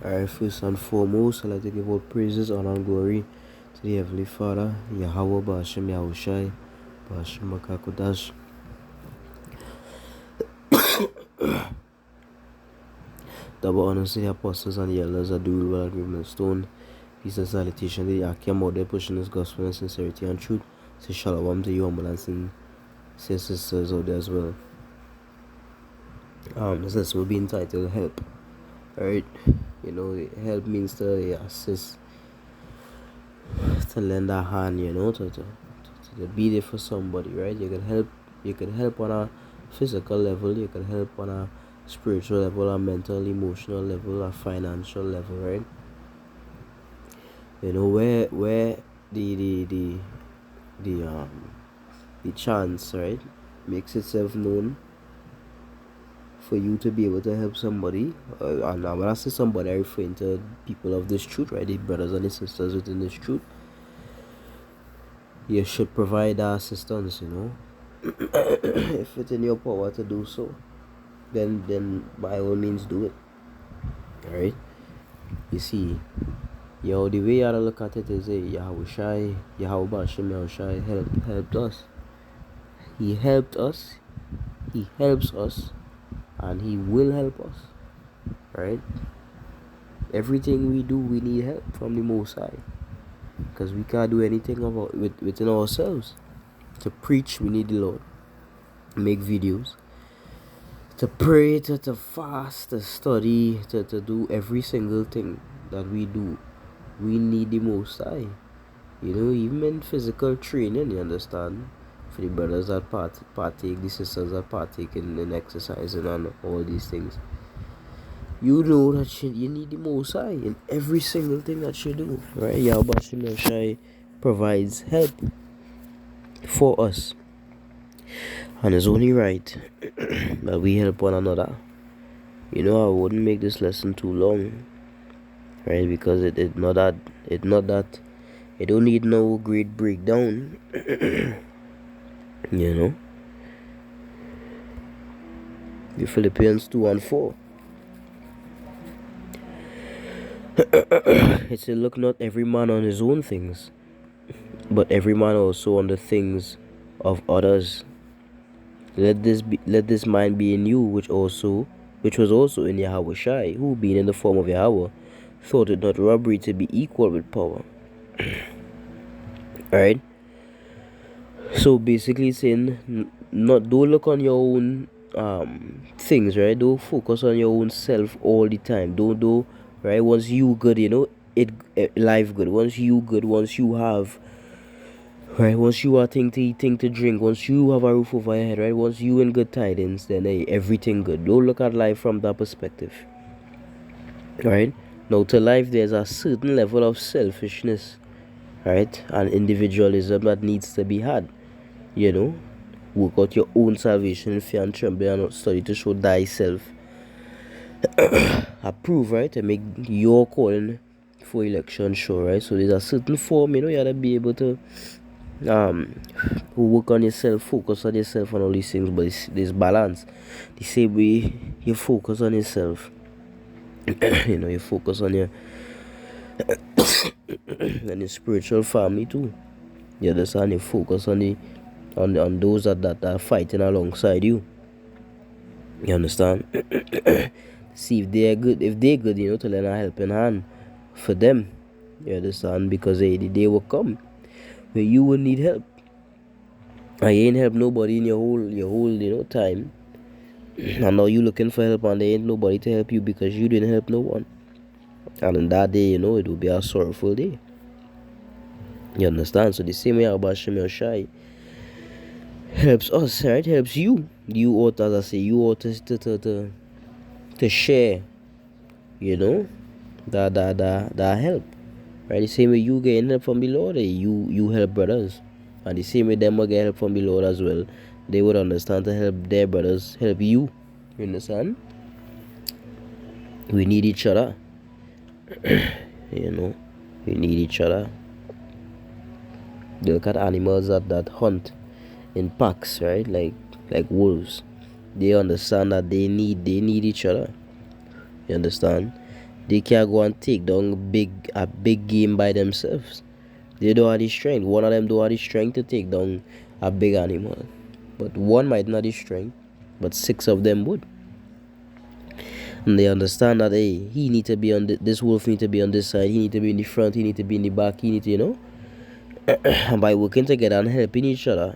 Alright, first and foremost, I'd like to give all praises, honor, and glory to the Heavenly Father, Yahweh, Ba'ashem, Yahushai, Ba'ashem, Makakodash. Double honors to the apostles and the elders that do well at Griffin Stone. Peace and salutation to the Akim out there pushing this gospel in sincerity and truth. Say shalom to you, humble and sisters out there as well. This lesson will be entitled Help. Alright, help means to assist, to lend a hand, to be there for somebody, right? You can help on a physical level, you can help on a spiritual level, a mental, emotional level, a financial level, right? Where the chance, right, makes itself known for you to be able to help somebody, and when I say somebody, I refer to people of this truth, right? The brothers and the sisters within this truth. You should provide assistance, if it's in your power to do so, then by all means do it. Alright? You see, the way you gotta look at it is Yahushai, Yahweh Ba'ashem Yahushai helped us. He helped us, he helps us, and he will help us. Right? Everything we do, we need help from the Most High, because we can't do anything within ourselves. To preach, we need the Lord. Make videos, to pray, to fast, to study, to do every single thing that we do, we need the Most High. Even in physical training, you understand, for the brothers that partake, the sisters that partake in exercising and all these things, you know that you need the Most High in every single thing that you do, right? Yahweh Shai provides help for us, and it's only right that we help one another. I wouldn't make this lesson too long, right? Because it don't need no great breakdown. The Philippians 2:4. It said, "Look not every man on his own things, but every man also on the things of others. Let this mind be in you, which was also in Yahushai, who being in the form of Yahweh, thought it not robbery to be equal with power." Alright? So basically saying, don't look on your own things, right? Don't focus on your own self all the time. Don't right? Once you good, life good. Once you good, once you have, right? Once you are thing to eat, thing to drink, once you have a roof over your head, right? Once you in good tidings, then everything good. Don't look at life from that perspective. Right? Now, to life, there's a certain level of selfishness, right, and individualism that needs to be had. Work out your own salvation in fear and trembling, and not study to show thyself approved, right, to make your calling for election sure, right? So there's a certain form, you gotta be able to work on yourself, focus on yourself and all these things, but there's balance. The same way you focus on yourself, you focus on your and your spiritual family too. You understand? You focus on those that are fighting alongside you. You understand? See if they're good, to lend a helping hand for them. You understand? Because the day will come where you will need help. I ain't help nobody in your whole time. And now you looking for help and there ain't nobody to help you because you didn't help no one. And in that day, it will be a sorrowful day. You understand? So the same way Abashim Shai helps us, right? Helps you. You ought, as I say, to share, that help. Right? The same way you get help from the Lord, you help brothers. And the same way them will get help from the Lord as well. They would understand to help their brothers, help you. You understand? We need each other. We need each other. They look at animals that hunt in packs, right? Like wolves. They understand that they need each other. You understand? They can't go and take down a big game by themselves. They don't have the strength. One of them don't have the strength to take down a big animal. But one might not have the strength, but six of them would. And they understand that, hey, he need to be on this wolf need to be on this side, he need to be in the front, he need to be in the back, he need to, and by working together and helping each other,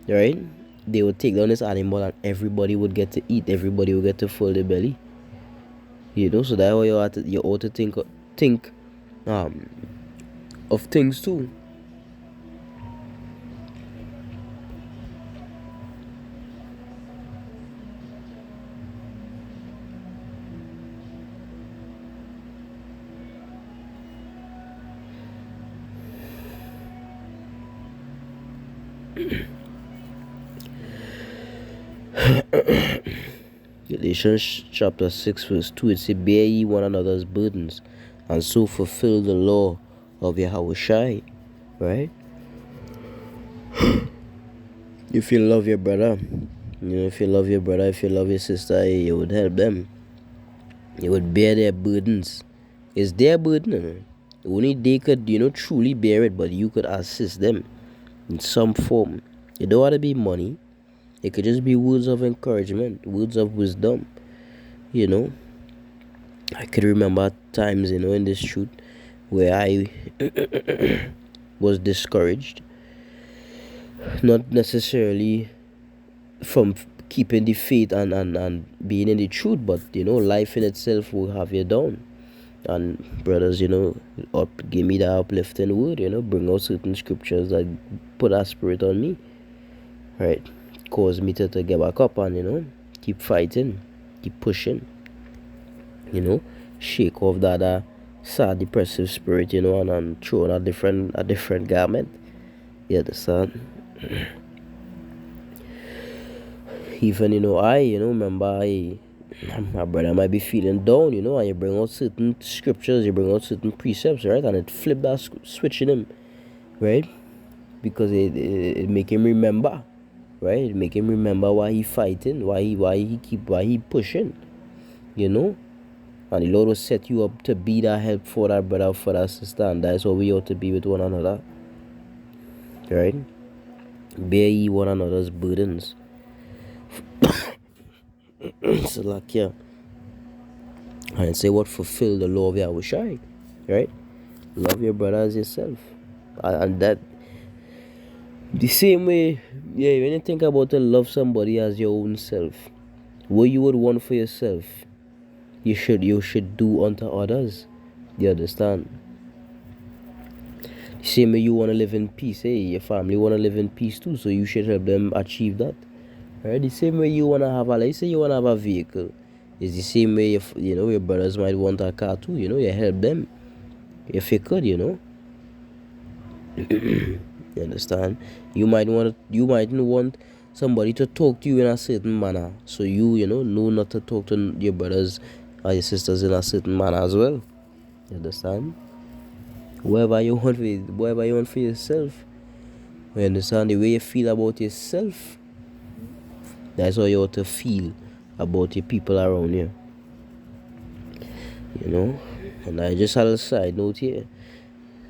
right, they would take down this animal and everybody would get to eat, everybody would get to fill their belly. So that's why you ought to think of things too. Galatians chapter 6 verse 2, it says, bear ye one another's burdens, and so fulfill the law of Yahushua. Right? If you love your brother, if you love your brother, if you love your sister, you would help them. You would bear their burdens. It's their burden. Only they could, truly bear it, but you could assist them in some form. It don't want to be money. It could just be words of encouragement, words of wisdom. I could remember times, in this truth where I was discouraged. Not necessarily from keeping the faith and being in the truth, but life in itself will have you down. And brothers, give me that uplifting word, bring out certain scriptures that put that spirit on me, right? Cause me to get back up and keep fighting, keep pushing, shake off that sad depressive spirit, and throw on a different garment. You understand? Even remember my brother might be feeling down, and you bring out certain scriptures, you bring out certain precepts, right? And it flip that switch in him, right? Because it make him remember, right? It make him remember why he fighting, why he pushing, and the Lord will set you up to be that help for that brother, for that sister, and that's how we ought to be with one another, right? Bear ye one another's burdens. So like, yeah, and say what? Fulfill the law of Yahushua, right? Love your brother as yourself, and that the same way, yeah. When you think about to love somebody as your own self, what you would want for yourself, you should do unto others. You understand? The same way you want to live in peace, your family want to live in peace too, so you should help them achieve that. Right? The same way you want to have you want to have a vehicle. It's the same way if your brothers might want a car too. You help them if you could. You understand? You mightn't want somebody to talk to you in a certain manner, so you know not to talk to your brothers or your sisters in a certain manner as well. You understand? Whatever you want for yourself. You understand? The way you feel about yourself, that's how you ought to feel about your people around you. And I just had a side note here.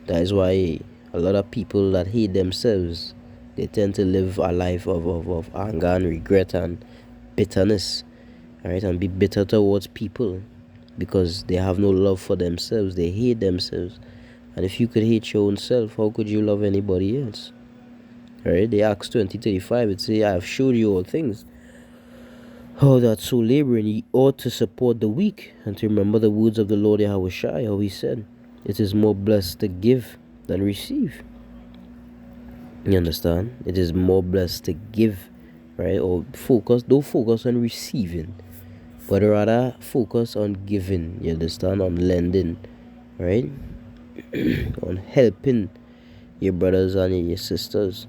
That is why a lot of people that hate themselves, they tend to live a life of anger and regret and bitterness, right? And be bitter towards people because they have no love for themselves. They hate themselves. And if you could hate your own self, how could you love anybody else? Right? The Acts 20:35, it says, I have showed you all things. How that so laboring ye ought to support the weak, and to remember the words of the Lord Yahushua, how he said, it is more blessed to give than receive. You understand? It is more blessed to give, right? Or don't focus on receiving, but rather focus on giving. You understand? On lending, right? On helping your brothers and your sisters,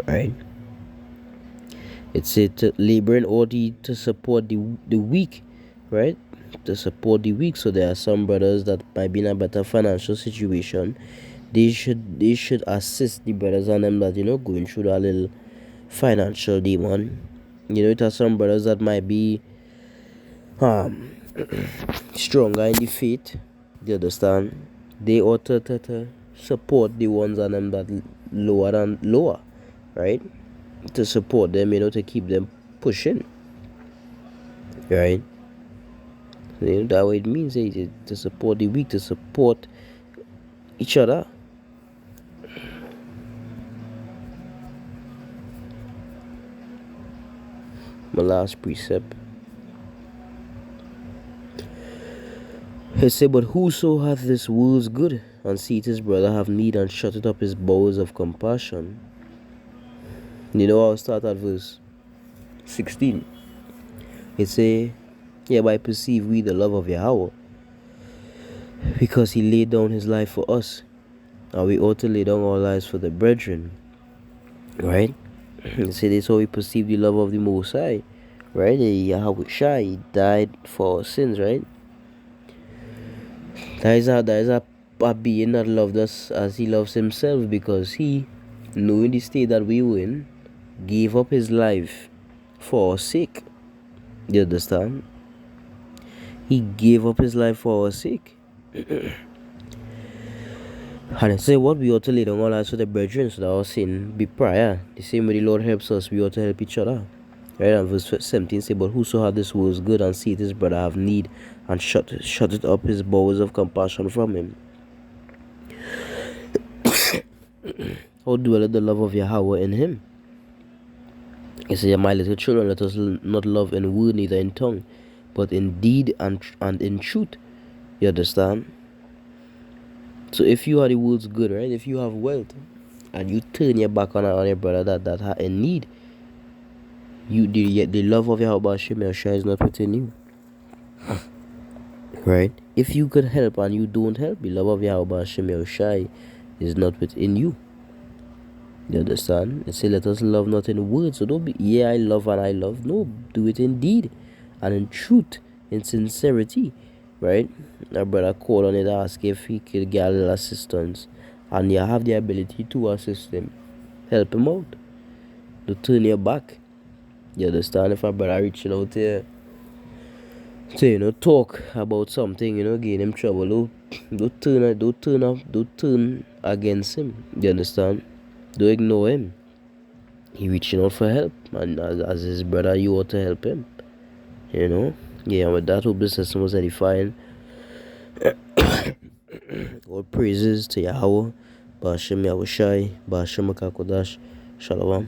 right? It said to labor in order to support the weak, right? To support the weak. So there are some brothers that might be in a better financial situation. They should assist the brothers and them that going through that little financial demon. It are some brothers that might be stronger in the faith, you understand, they ought to support the ones on them that lower than lower, right? To support them, to keep them pushing, right? So, that what it means, to support the weak, to support each other. My last precept. He said, but whoso hath this world's good, and seeth his brother have need, and shutteth up his bowels of compassion. I'll start at verse 16. It say, hereby perceive we the love of Yahweh, because he laid down his life for us, and we ought to lay down our lives for the brethren. Right? It say this how we perceive the love of the Most High. Right? Yahweh Shai, he died for our sins, right? That is a being that loved us as he loves himself, because he, knowing the state that we were in, gave up his life for our sake. You understand? He gave up his life for our sake. And I say what we ought to lay down our lives for the brethren, so that our sin be prior. The same way the Lord helps us, we ought to help each other. Right? And verse 17 say, but whoso hath this world's good, and seeth his brother have need, and shutteth up his bowels of compassion from him. How dwelleth the love of Yahweh in him? He said, my little children, let us not love in word, neither in tongue, but in deed and in truth. You understand? So if you are the world's good, right? If you have wealth, and you turn your back on your brother that are in need, the love of Yahweh Hashem Yahushua is not within you. Right? If you could help and you don't help, the love of Yahweh Hashem Yahushua is not within you. You understand? It say, let us love not in words. So don't be, I love and I love. No, do it in deed and in truth, in sincerity. Right? Our brother called on it, ask if he could get a little assistance, and you have the ability to assist him. Help him out. Don't turn your back. You understand? If a brother reaching out there to talk about something, gain him trouble, don't turn against him. You understand? Don't ignore him. He reaching out for help, and as his brother, you ought to help him. Yeah, with that, hope the system was edifying. All praises to Yahweh, Ba'ashem Yahushai, Ba'ashem Makakodash, Shalom.